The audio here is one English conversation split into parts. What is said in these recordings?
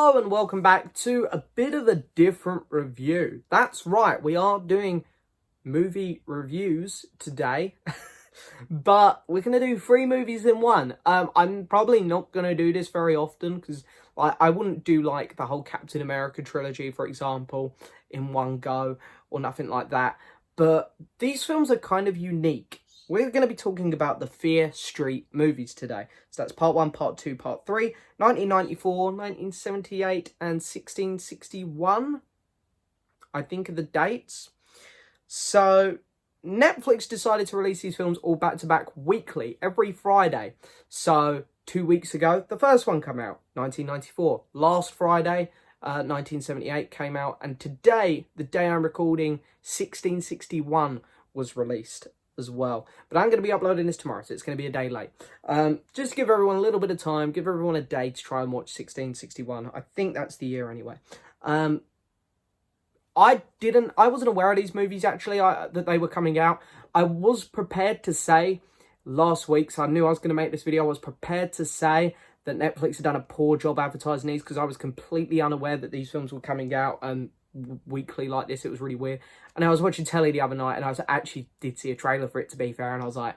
Hello and welcome back to a bit of a different review. That's right, we are doing movie reviews today, but we're going to do 3 movies in one. I'm probably not going to do this very often because I wouldn't do like the whole Captain America trilogy, for example, in one go or nothing like that. But these films are kind of unique. We're going to be talking about the Fear Street movies today. So that's part 1, part 2, part 3, 1994, 1978, and 1661. I think are the dates. So Netflix decided to release these films all back-to-back weekly, every Friday. So 2 weeks ago, the first one came out, 1994. Last Friday, 1978 came out. And today, the day I'm recording, 1661 was released as well. But I'm going to be uploading this tomorrow, so it's going to be a day late. Just to give everyone a little bit of time, give everyone a day to try and watch 1661. I think that's the year anyway. I wasn't aware of these movies actually, that they were coming out. I was prepared to say last week, so I knew I was going to make this video, I was prepared to say that Netflix had done a poor job advertising these because I was completely unaware that these films were coming out and weekly like this. It was really weird. And I was watching telly the other night and I actually did see a trailer for it, to be fair, and I was like,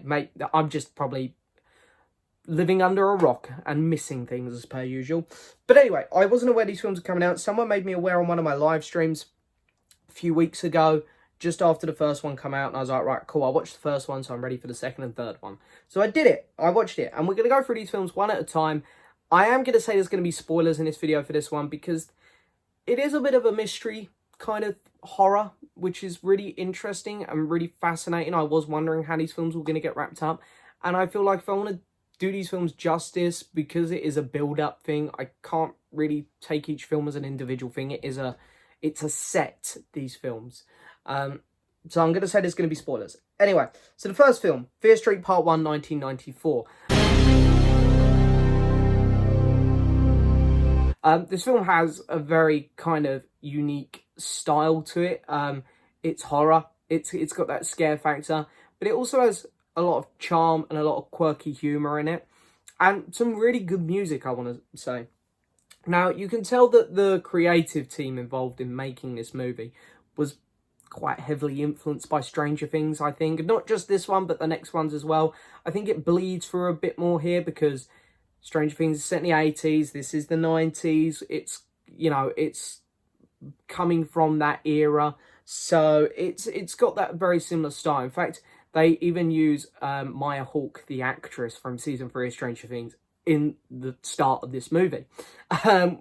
mate, I'm just probably living under a rock and missing things as per usual. But anyway, I wasn't aware these films were coming out. Someone made me aware on one of my live streams a few weeks ago, just after the first one come out, and I was like, right, cool, I watched the first one, so I'm ready for the second and third one. So I did it. I watched it, and we're going to go through these films one at a time. I am going to say there's going to be spoilers in this video for this one, because it is a bit of a mystery kind of horror, which is really interesting and really fascinating. I was wondering how these films were going to get wrapped up, and I feel like if I want to do these films justice, because it is a build-up thing, I can't really take each film as an individual thing. It's a set, these films. So I'm going to say there's going to be spoilers. Anyway, so the first film, Fear Street Part 1, 1994. This film has a very kind of unique style to it. It's horror. It's got that scare factor, but it also has a lot of charm and a lot of quirky humour in it, and some really good music, I want to say. Now, you can tell that the creative team involved in making this movie was quite heavily influenced by Stranger Things, I think. Not just this one, but the next ones as well. I think it bleeds through a bit more here because Stranger Things is set in the 80s. This is the 90s. It's, you know, it's coming from that era. So it's got that very similar style. In fact, they even use Maya Hawke, the actress from season 3 of Stranger Things, in the start of this movie.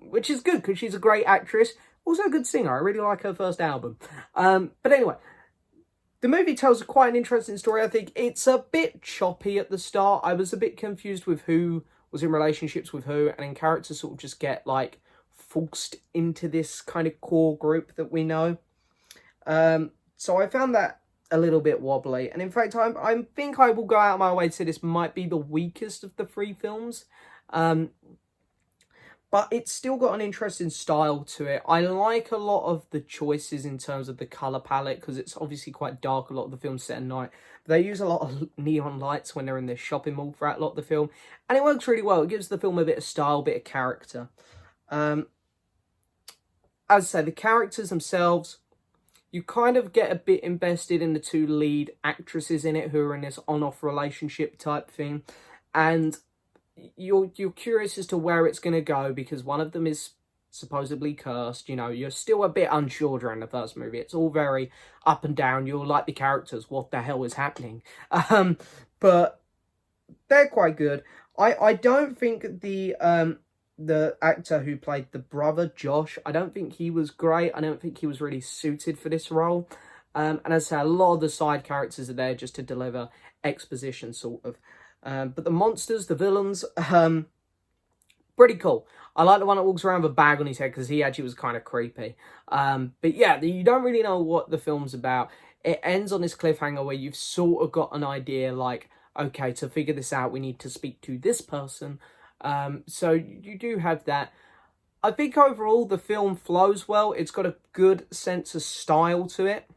Which is good because she's a great actress. Also a good singer. I really like her first album. But anyway, the movie tells quite an interesting story, I think. It's a bit choppy at the start. I was a bit confused with who was in relationships with who, and then characters sort of just get, like, forced into this kind of core group that we know. So I found that a little bit wobbly. And in fact, I think I will go out of my way to say this might be the weakest of the 3 films. But it's still got an interesting style to it. I like a lot of the choices in terms of the colour palette, because it's obviously quite dark, a lot of the film's set at night. They use a lot of neon lights when they're in the shopping mall throughout a lot of the film, and it works really well. It gives the film a bit of style, a bit of character. As I say, the characters themselves, you kind of get a bit invested in the 2 lead actresses in it who are in this on-off relationship type thing, and you're curious as to where it's going to go because one of them is supposedly cursed. You know, you're still a bit unsure during the first movie. It's all very up and down. You'll like the characters. What the hell is happening? But they're quite good. I don't think the actor who played the brother, Josh, I don't think he was great. I don't think he was really suited for this role. And as I say, a lot of the side characters are there just to deliver exposition, sort of. But the monsters, the villains, pretty cool. I like the one that walks around with a bag on his head because he actually was kind of creepy. But yeah, you don't really know what the film's about. It ends on this cliffhanger where you've sort of got an idea, like, okay, to figure this out, we need to speak to this person. So you do have that. I think overall the film flows well. It's got a good sense of style to it.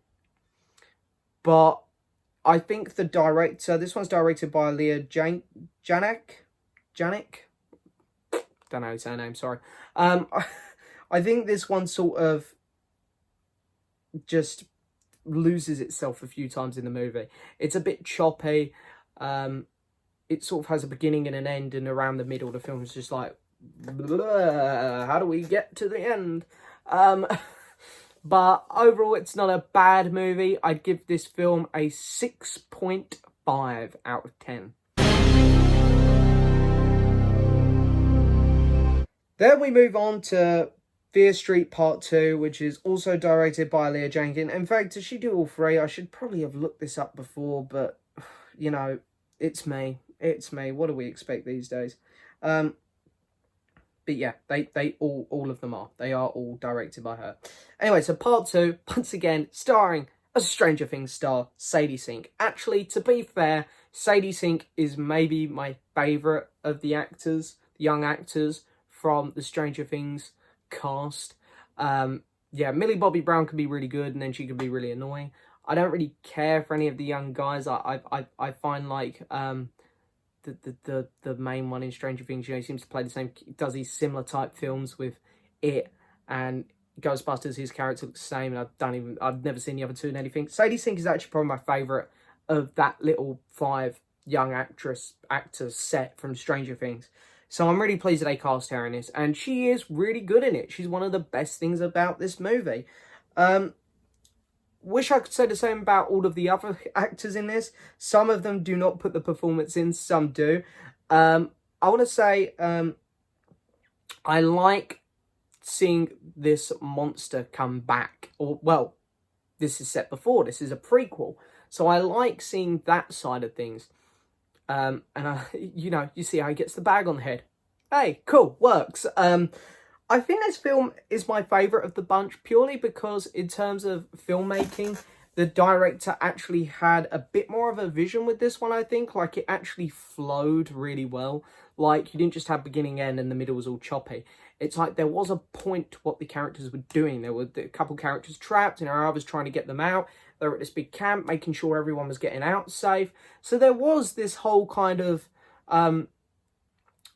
But I think the director, this one's directed by Leah Janik. don't know how to say her name, sorry. I think this one sort of just loses itself a few times in the movie. It's a bit choppy. It sort of has a beginning and an end, and around the middle the film is just like, how do we get to the end? But overall, it's not a bad movie. I'd give this film a 6.5 out of 10. Then we move on to Fear Street Part 2, which is also directed by Leah Jenkins. In fact, does she do all three? I should probably have looked this up before, but, you know, it's me. It's me. What do we expect these days? But yeah, they all of them are. They are all directed by her. Anyway, so Part 2, once again, starring a Stranger Things star, Sadie Sink. Actually, to be fair, Sadie Sink is maybe my favourite of the actors, the young actors from the Stranger Things cast. Yeah, Millie Bobby Brown can be really good, and then she can be really annoying. I don't really care for any of the young guys. I find like the main one in Stranger Things, you know, he seems to play the same, does these similar type films with It and Ghostbusters. His character looks the same, and I've never seen the other two in anything. Sadie Sink is actually probably my favourite of that little 5 young actors set from Stranger Things. So I'm really pleased that they cast her in this, and she is really good in it. She's one of the best things about this movie. Wish I could say the same about all of the other actors in this. Some of them do not put the performance in, some do. I want to say I like seeing this monster come back. Or, well, this is set before. This is a prequel. So I like seeing that side of things. And, you know, you see how he gets the bag on the head. Hey, cool, works. I think this film is my favourite of the bunch purely because in terms of filmmaking, the director actually had a bit more of a vision with this one, I think. Like, it actually flowed really well. Like, you didn't just have beginning, end, and the middle was all choppy. It's like there was a point to what the characters were doing. There were a couple characters trapped, and others trying to get them out. They were at this big camp, making sure everyone was getting out safe. So there was this whole kind of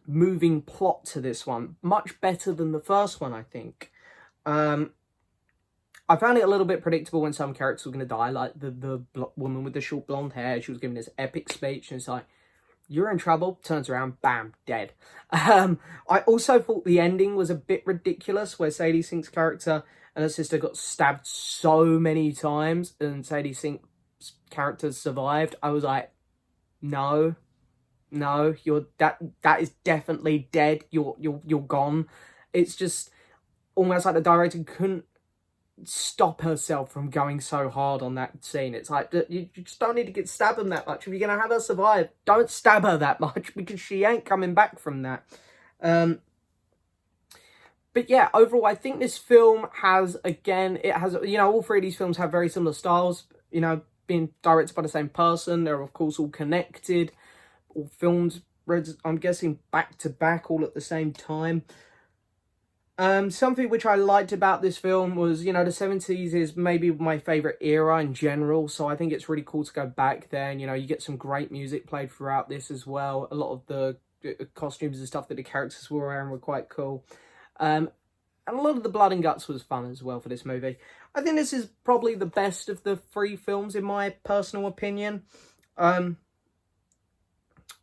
moving plot to this one. Much better than the first one, I think. I found it a little bit predictable when some characters were going to die, like the woman with the short blonde hair. She was giving this epic speech, and it's like, you're in trouble, turns around, bam, dead. I also thought the ending was a bit ridiculous, where Sadie Sink's character and her sister got stabbed so many times, and Sadie Sink's character survived. I was like, no, you're that is definitely dead. You're gone. It's just almost like the director couldn't stop herself from going so hard on that scene. It's like, you just don't need to get stabbed them that much. If you're gonna have her survive, don't stab her that much, because she ain't coming back from that. But yeah, overall, I think this film has, again, it has, you know, all 3 of these films have very similar styles, you know, being directed by the same person. They're, of course, all connected, all filmed, I'm guessing, back to back, all at the same time. Something which I liked about this film was, you know, the 70s is maybe my favourite era in general, so I think it's really cool to go back there, and, you know, you get some great music played throughout this as well. A lot of the costumes and stuff that the characters were wearing were quite cool. And a lot of the blood and guts was fun as well for this movie. I think this is probably the best of the 3 films in my personal opinion. I'm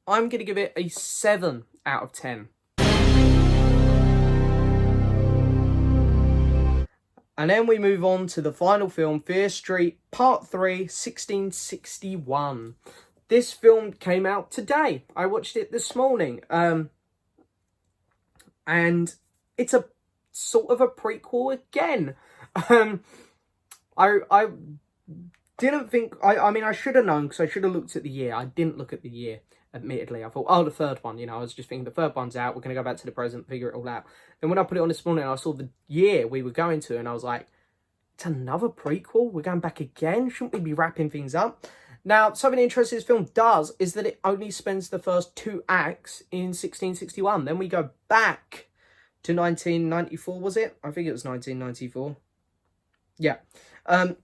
going to give it a 7 out of 10. And then we move on to the final film, Fear Street Part 3, 1661. This film came out today. I watched it this morning. And it's a sort of a prequel again. I didn't think... I mean, I should have known, because I should have looked at the year. I didn't look at the year, admittedly. I thought, oh, the 3rd one, you know. I was just thinking, the 3rd one's out. We're going to go back to the present, figure it all out. Then when I put it on this morning, I saw the year we were going to, and I was like, it's another prequel? We're going back again? Shouldn't we be wrapping things up? Now, something interesting this film does is that it only spends the first 2 acts in 1661. Then we go back to 1994, was it? I think it was 1994. Yeah. And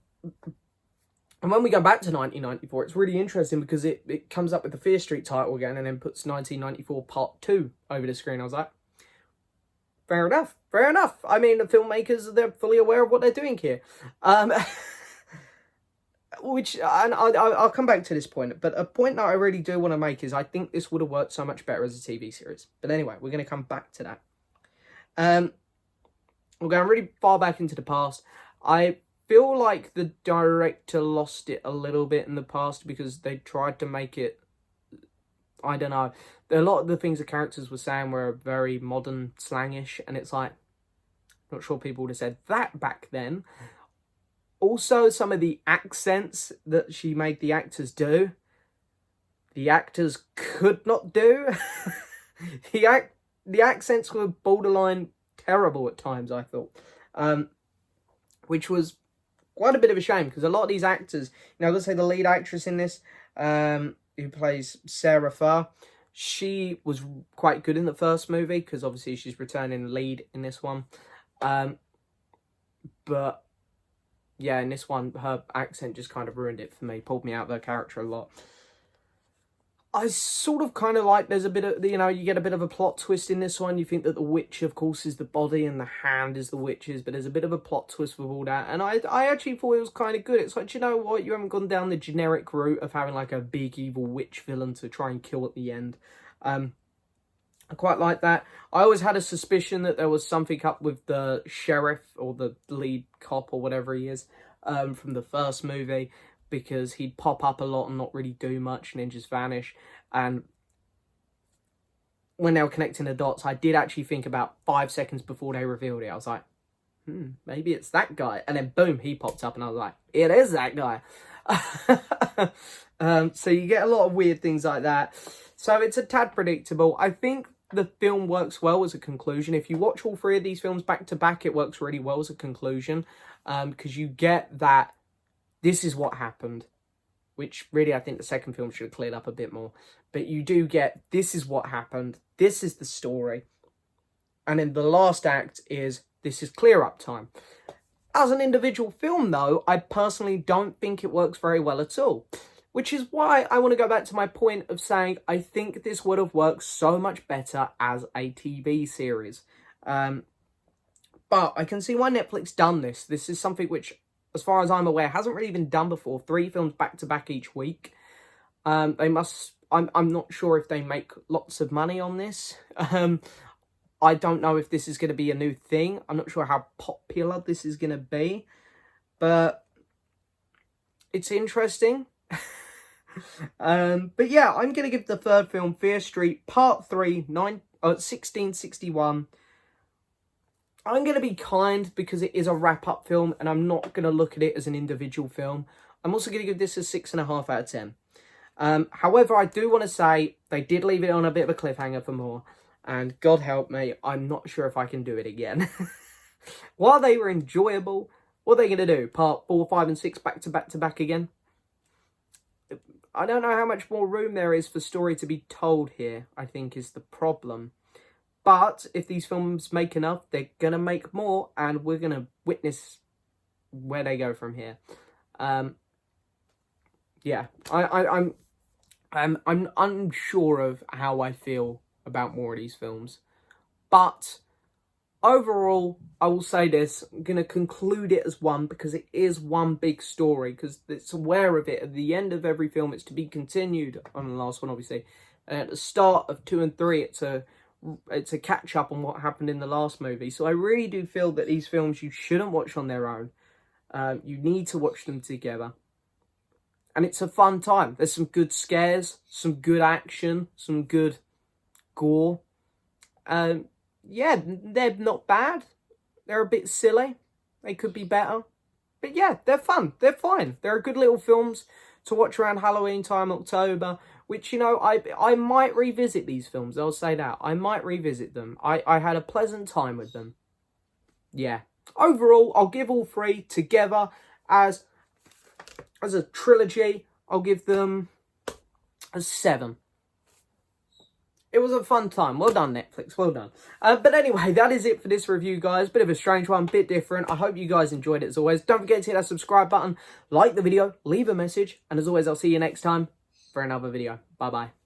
when we go back to 1994, it's really interesting because it comes up with the Fear Street title again and then puts 1994 Part 2 over the screen. I was like, Fair enough. Fair enough. I mean, the filmmakers, they're fully aware of what they're doing here. Which, and I'll come back to this point, but a point that I really do want to make is I think this would have worked so much better as a TV series. But anyway, we're going to come back to that. We're going really far back into the past. I feel like the director lost it a little bit in the past because they tried to make it, I don't know, a lot of the things the characters were saying were very modern slangish, and it's like, not sure people would have said that back then. Also, some of the accents that she made the actors do, the actors could not do. The accents were borderline terrible at times, I thought. Which was quite a bit of a shame, because a lot of these actors, let's say the lead actress in this, who plays Sarah Farr, she was quite good in the first movie, because obviously she's returning lead in this one. But yeah, in this one, her accent just kind of ruined it for me, pulled me out of her character a lot. I sort of kind of like there's a bit of, you get a bit of a plot twist in this one. You think that the witch, of course, is the body and the hand is the witch's, but there's a bit of a plot twist with all that. And I actually thought it was kind of good. It's like, you know what? You haven't gone down the generic route of having like a big evil witch villain to try and kill at the end. I quite like that. I always had a suspicion that there was something up with the sheriff or the lead cop or whatever he is from the first movie, because he'd pop up a lot and not really do much and then just vanish. And when they were connecting the dots, I did actually think about 5 seconds before they revealed it. I was like, maybe it's that guy. And then boom, he popped up and I was like, it is that guy. So you get a lot of weird things like that. So it's a tad predictable. I think the film works well as a conclusion. If you watch all three of these films back to back, it works really well as a conclusion, because you get that this is what happened, which really I think the second film should have cleared up a bit more. But you do get, this is what happened, this is the story. And then the last act is, this is clear up time. As an individual film, though, I personally don't think it works very well at all. Which is why I want to go back to my point of saying I think this would have worked so much better as a TV series. But I can see why Netflix done this. This is something which, as far as I'm aware, hasn't really been done before. 3 films back to back each week. They must. I'm not sure if they make lots of money on this. I don't know if this is going to be a new thing. I'm not sure how popular this is going to be, but it's interesting. But yeah, I'm going to give the third film, Fear Street, Part 3, 1661. I'm going to be kind because it is a wrap-up film and I'm not going to look at it as an individual film. I'm also going to give this a 6.5 out of 10. However, I do want to say they did leave it on a bit of a cliffhanger for more. And God help me, I'm not sure if I can do it again. While they were enjoyable, what are they going to do? Part 4, 5 and 6 back to back again? I don't know how much more room there is for story to be told here, I think is the problem. But if these films make enough, they're going to make more, and we're going to witness where they go from here. Yeah, I'm unsure of how I feel about more of these films. But overall, I will say this, I'm going to conclude it as one because it is one big story, because it's aware of it. At the end of every film, it's to be continued on the last one, obviously. And at the start of 2 and 3, it's a catch up on what happened in the last movie. So I really do feel that these films you shouldn't watch on their own. You need to watch them together. And it's a fun time. There's some good scares, some good action, some good gore. Yeah, they're not bad. They're a bit silly. They could be better. But yeah, they're fun. They're fine. They're good little films to watch around Halloween time, October, which, I might revisit these films. I'll say that. I might revisit them. I had a pleasant time with them. Yeah. Overall, I'll give all 3 together as a trilogy. I'll give them a 7. It was a fun time. Well done, Netflix. Well done. But anyway, that is it for this review, guys. Bit of a strange one, bit different. I hope you guys enjoyed it as always. Don't forget to hit that subscribe button, like the video, leave a message, and as always, I'll see you next time for another video. Bye-bye.